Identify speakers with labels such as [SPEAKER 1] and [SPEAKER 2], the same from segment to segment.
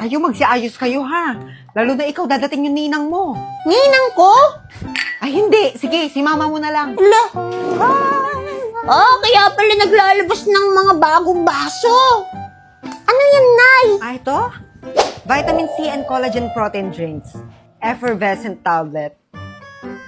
[SPEAKER 1] Kayo, magsiayos kayo ha. Lalo na ikaw, dadating yung ninang mo.
[SPEAKER 2] Ninang ko?
[SPEAKER 1] Ay, hindi. Sige, si mama mo na lang.
[SPEAKER 2] Ala. Kaya pala naglalabas ng mga bagong baso. Ano yan, Nay?
[SPEAKER 1] Ah, ito? Vitamin C and collagen protein drinks. Effervescent tablet.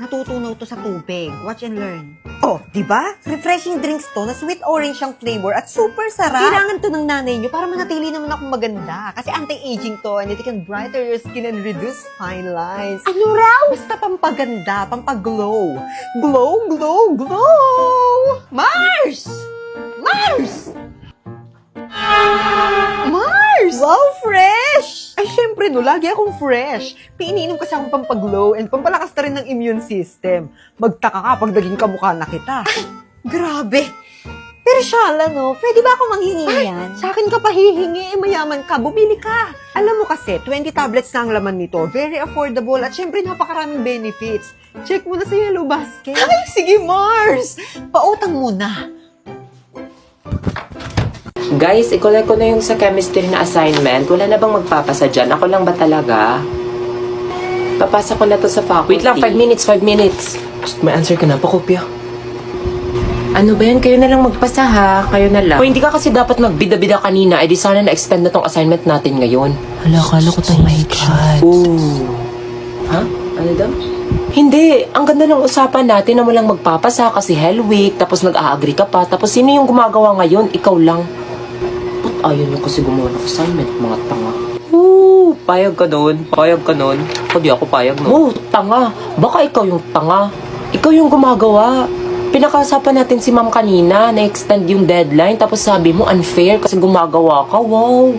[SPEAKER 1] Natutunaw to sa tubig. Watch and learn. Oh, di ba? Refreshing drinks to na sweet orange ang flavor at super sarap. Kailangan to ng nanay nyo para manatili naman akong maganda. Kasi anti-aging to and it can brighter your skin and reduce fine lines.
[SPEAKER 2] Ano raw?
[SPEAKER 1] Basta pampaganda, pampaglow. Glow, glow, glow! Mars! Mars! Mars! Wow, fresh! Ay, syempre no, lagi akong fresh. Piininom kasi akong pampaglow and pampalakas na rin ng immune system. Magtaka ka pag naging kamukha na kita. Ay, grabe! Pero Shala, no, pwede ba ako manghingi yan? Sa akin ka pa hihingi, mayaman ka, bumili ka. Alam mo kasi, 20 tablets na ang laman nito. Very affordable at syempre napakaraming benefits. Check mo na sa Yellow Basket. Ay, sige Mars! Pautang muna.
[SPEAKER 3] Guys, i-collect ko na yung sa chemistry na assignment. Wala na bang magpapasa dyan? Ako lang ba talaga? Papasa ko na to sa faculty. Wait lang, 5 minutes, 5 minutes. May answer ka na, pakopya. Ano ba yan? Kayo na lang magpasa ha. Kayo na lang. Kung hindi ka kasi dapat magbida-bida kanina, edi sana na-extend na tong assignment natin ngayon.
[SPEAKER 4] Hala, akala ko tahimik.
[SPEAKER 3] Ooh. Ha? Ano daw? Hindi. Ang ganda ng usapan natin na walang magpapasa kasi Hell Week, tapos nag-a-agree ka pa, tapos sino yung gumagawa ngayon? Ikaw lang. Ba't ayaw nyo kasi gumawa ng assignment, mga tanga? Ooh, payag ka nun. Payag ka nun. Hindi ako payag nun. Oh, tanga. Baka ikaw yung tanga. Ikaw yung gumagawa. Pinakasapan natin si ma'am kanina, na-extend yung deadline, tapos sabi mo unfair kasi gumagawa ka. Wow.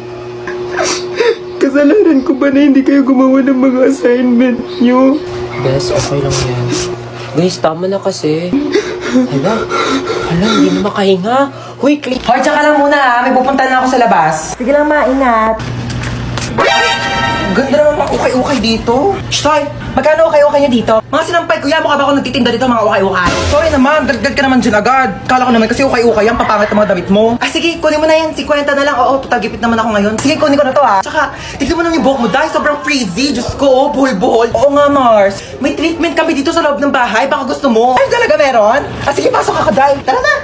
[SPEAKER 4] Kasalanan ko ba na hindi kayo gumawa ng mga assignment nyo?
[SPEAKER 3] Bes, okay lang yan. Guys, tama na kasi. Hala, hindi na makahinga. Huy, click.
[SPEAKER 4] Hoy, tsaka lang muna ha. May pupunta na ako sa labas. Sige lang, maingat. Ganda naman mga ukay-ukay dito. Shtoy, magkano ukay-ukay niya dito? Mga sinampay, kuya, mukha ba ako nagtitinda dito mga ukay-ukay? Sorry naman, dagdag ka naman dyan agad. Kala ko naman kasi ukay-ukay yan, papangit ang mga damit mo. Ah, sige, kunin mo na yan, 50 na lang. Oo, total gipit naman ako ngayon. Sige, kunin ko na to ha. Tsaka, tignan mo naman yung buhok mo dahil sobrang frizzy. Diyos ko, buhol-buhol. Oo nga, Mars. May treatment kami dito sa loob ng bahay, baka gusto mo. Ay, talaga meron? Ah, sige, pasok ka, Day. Tara na.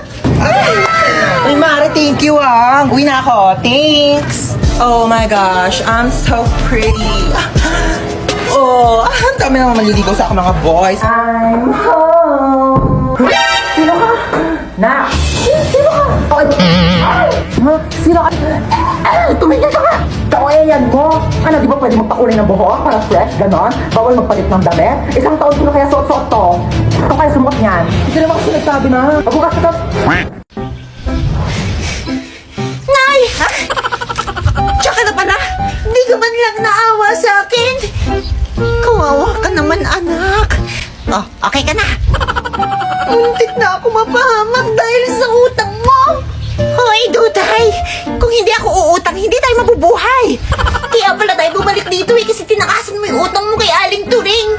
[SPEAKER 4] Ay, Mare, thank you ah. Uwi na ako. Thanks. Oh my gosh, I'm so pretty. Oh, ang dami naman maliligaw sa akin mga boys. I'm home. Sino ka? Na. Sino ka? Ha? Sino ka? Tumigil ka ka! Kawayan mo! Ano, di ba pwede magpakulay ng buhok para fresh, ganon? Bawal magpalit ng damit? Isang taon ko na kaya suot-suot to. Ito kaya sumukot niyan. Hindi naman kasi nagsabi na. Magbukas ka to.
[SPEAKER 2] Nay! Ha? Tsaka na pala, di ka man lang naawa sa akin. Kawawa ka naman, anak. Oh, okay ka na. Muntik na ako mapahamak dahil sa utang mo. Hoy, Duday! Kung hindi ako uutang, hindi tayo mabubuhay. Kaya pala tayo bumalik dito kasi tinakasan mo yung utang mo kay Aling Turing.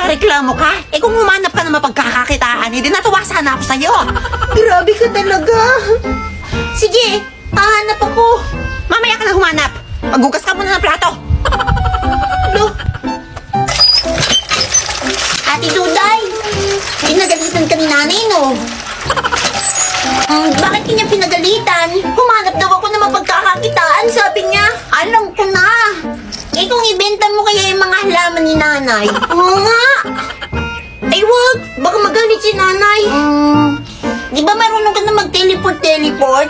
[SPEAKER 2] Reklamo ka? Eh kung humanap ka na mapagkakakitaan, hindi natuwa sana ako sa'yo. Grabe ka talaga. Sige, hahanap ako. Mamaya ka na humanap. Maghugas ka muna ng plato. Lo. Ate Duday, pinagalitan ka ni nanay, no? Bakit kanya pinagalitan? Humanap daw ako na mapagkakakitaan, sabi niya. Alam ko na. Eh kung ibenta mo kaya yung mga halaman ni nanay. Oo nga. Ay wag, baka magalit si nanay. Di ba marunong ka na mag-teleport?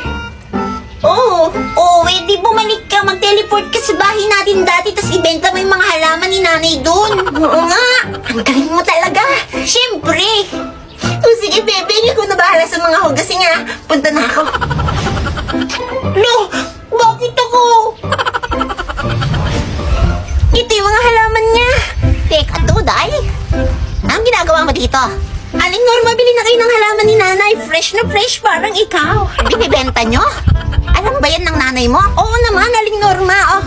[SPEAKER 2] Oo, eh di bumalik ka, mag-teleport ka sa bahay natin dati, tas ibenta mo yung mga halaman ni nanay doon. Oo nga, ang galing mo talaga. Siyempre. O sige, bebe, hindi ko na bahala sa mga hugas. Kasi nga, punta na ako. Lo, bakit ako? Ito yung mga halaman niya. Teka, Duday. Anong ginagawa mo dito? Aling Norma, bili na kayo ng halaman ni nanay. Fresh na fresh, parang ikaw. Binibenta nyo? Alam ba yan ng nanay mo? Oo naman, Aling Norma, oh.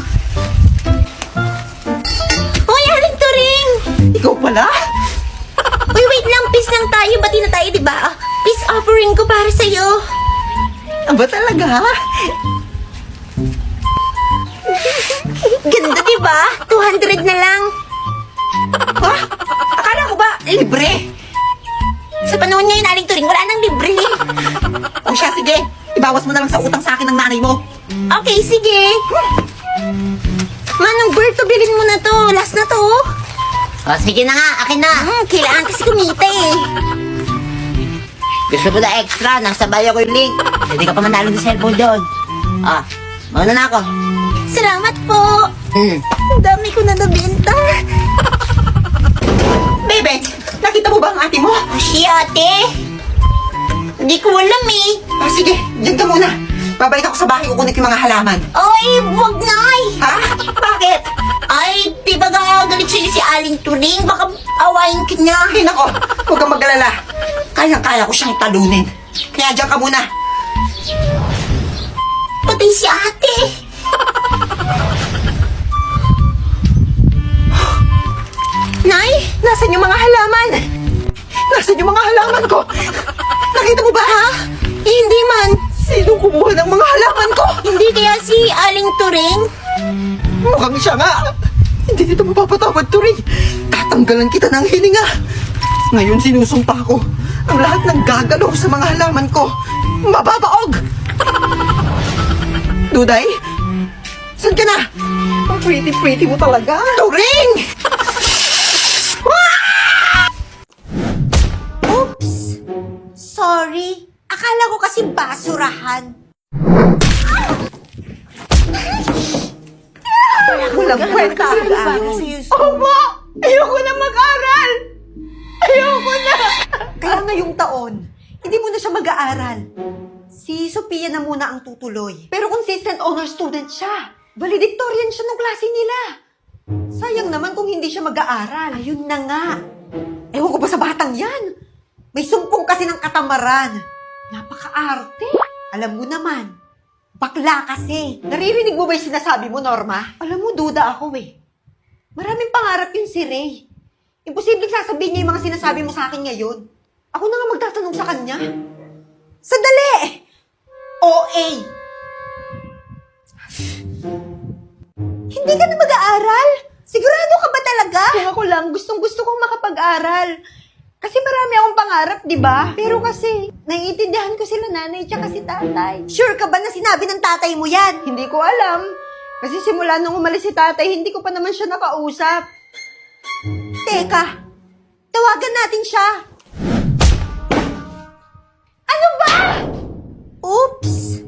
[SPEAKER 2] Hoy, Aling Turing!
[SPEAKER 1] Ikaw pala?
[SPEAKER 2] Uy, wait lang, peace lang tayo. Bati na tayo, diba? Peace offering ko para sa'yo.
[SPEAKER 1] Aba talaga?
[SPEAKER 2] Ganda, diba? 200 na lang. Ha? Akala ko ba libre? Sa panahon ngayon, Aling Turing, wala nang libre. O siya, sige. Ibawas mo na lang sa utang sa akin ng nanay mo. Okay, sige. Manong Berto, bilhin mo na to. Last na to. O, sige na nga. Akin na. Kailangan kasi kumita eh. Gusto mo na extra, nasa bio ko yung link. Pwede ka pa manalo ng cellphone doon. Ah, mauna na ako. Salamat po. Ang dami ko na nabenta.
[SPEAKER 4] Bebe, nakita mo ba ang ate mo?
[SPEAKER 2] Si ate? Hindi ko alam eh.
[SPEAKER 4] Sige, dyan ka muna. Babalik ako sa bahay, kukunin ko yung mga halaman.
[SPEAKER 2] Ay, wag na ay.
[SPEAKER 4] Ha? Bakit?
[SPEAKER 2] Ay, di ba gagalit sa'yo si Aling Turing? Baka awayin ka niya.
[SPEAKER 4] Ay, nako, huwag kang mag-alala. Kayang-kaya ko siyang talunin. Kaya dyan ka muna.
[SPEAKER 2] Pati si ate. Nay, nasan yung mga halaman?
[SPEAKER 4] Nasaan yung mga halaman ko? Nakita mo ba, ha?
[SPEAKER 2] Hindi man.
[SPEAKER 4] Sino kumuha ng mga halaman ko?
[SPEAKER 2] Hindi kaya si Aling Turing?
[SPEAKER 4] Mukhang siya nga. Hindi kita mapapatawad, Turing. Tatanggalan kita ng hininga. Ngayon sinusumpa ko ang lahat ng gagalaw sa mga halaman ko. Mababaog! Duday? Saan ka na? Ang pretty mo talaga. Turing!
[SPEAKER 2] Oops! Sorry. Akala ko kasi basurahan.
[SPEAKER 1] Walang kwenta.
[SPEAKER 2] Opo!
[SPEAKER 1] Ayoko na mag-aral! Ayoko na! Kaya ngayong taon, hindi mo na siya mag-aaral. Si Sophia na muna ang tutuloy. Pero consistent honor student siya. Valedictorian siya ng klase nila. Sayang naman kung hindi siya mag-aaral. Ayun na nga. Ewan ko ba sa batang yan? May sumpong kasi ng katamaran. Napaka-arte. Alam mo naman, bakla kasi. Naririnig mo ba yung sinasabi mo, Norma? Alam mo, duda ako eh. Maraming pangarap yun si Ray. Imposibleng sasabihin niya yung mga sinasabi mo sa akin ngayon. Ako na nga magtatanong sa kanya. Sandali! OA! Hindi ka na mag-aaral? Sigurado ka ba talaga? Kung ako lang, gustong-gusto kong makapag-aral. Kasi marami akong pangarap, di ba? Pero kasi, naiintindihan ko sila nanay tsaka si tatay. Sure ka ba na sinabi ng tatay mo yan? Hindi ko alam. Kasi simula nung umalis si tatay, hindi ko pa naman siya nakausap. Teka, tawagan natin siya. Ano ba? Oops!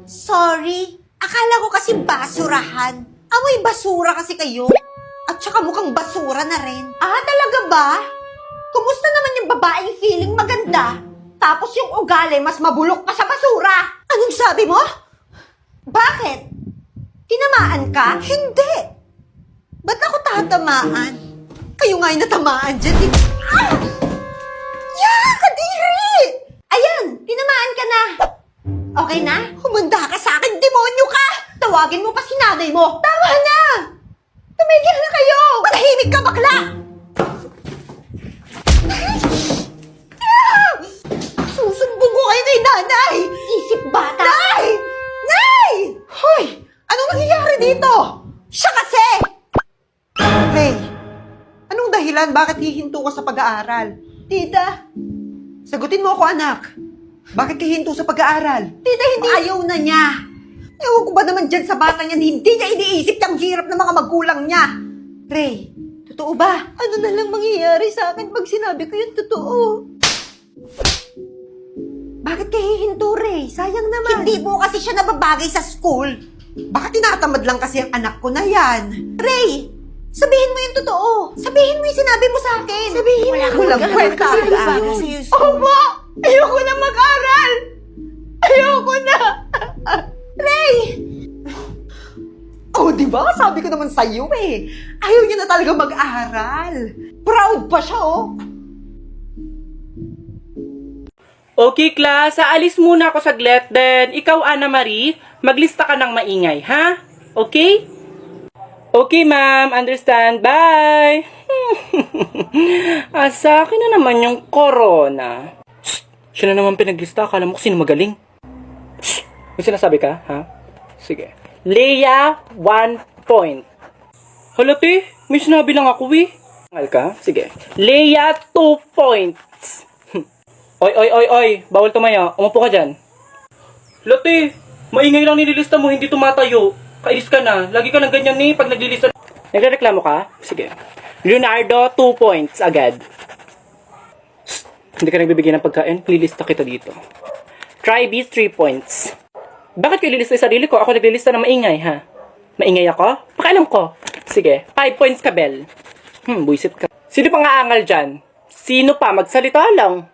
[SPEAKER 1] Sorry. Akala ko kasi basurahan. Amoy basura kasi kayo. At saka mukhang basura na rin. Ah, talaga ba? Kumusta naman yung babaeng feeling maganda? Tapos yung ugali mas mabulok pa sa basura. Anong sabi mo? Bakit? Tinamaan ka? Hindi. Ba't ako tatamaan? Kayo nga yung natamaan dyan. Ah! Yeah, kadiri! Ayan, tinamaan ka na. Okay na? Humanda ka sa akin, demonyo ka! Tawagin mo pa si nanay mo. Tama na! Tumigil na kayo! Manahimik ka, bakla! Susumbong ko kayo kay nanay! Isip bata! Nay! Nay! Hoy! Anong nangyayari dito? Siya kasi! Ray, anong dahilan bakit hihinto ka sa pag-aaral? Tita, sagutin mo ako, anak. Bakit hihinto sa pag-aaral? Tita, hindi. Ayaw na niya. Ewan ko ba naman dyan sa bata niyan, hindi niya iniisip yung hirap ng mga magulang niya. Ray, totoo ba? Ano na lang mangyayari sa akin pag sinabi ko yung totoo? Bakit ka hihinto, Ray? Sayang naman. Hindi po kasi siya nababagay sa school. Baka tinatamad lang kasi ang anak ko na yan. Ray, sabihin mo yung totoo. Sabihin mo yung sinabi mo sa akin. Sabihin mo. Walang kwenta. Opo! Ayoko na mag-aral! Ayoko na! Ray! Oh, di ba? Sabi ko naman sa'yo eh. Ayaw niya na talaga mag-aral. Proud pa siya, oh.
[SPEAKER 5] Okay, class. Aalis muna ako saglit. Then, ikaw, Ana Marie, maglista ka ng maingay, ha? Okay? Okay, ma'am. Understand. Bye! Sa akin na naman yung corona. Shh! Siya na naman pinaglista. Akala mo sino magaling. Shh! May sinasabi ka, ha? Sige. Leia, 1 point. Hala, te. May sinabi lang ako, eh. Angal ka? Sige. Leia, 2 points. Oy. Bawal tumaya. Umupo ka dyan. Lati, maingay lang nililista mo, hindi tumatayo. Kailis ka na. Lagi ka lang ganyan ni pag naglilista. Nagrereklamo ka? Sige. Leonardo, 2 points agad. Shh, hindi ka nagbibigay ng pagkain, lilista kita dito. Tribes, 3 points. Bakit ko ililista yung sarili ko? Ako naglilista ng maingay, ha? Maingay ako? Pakialam ko. Sige, 5 points ka, Bel. Buisit ka. Sino pang aangal dyan? Sino pa? Magsalita lang.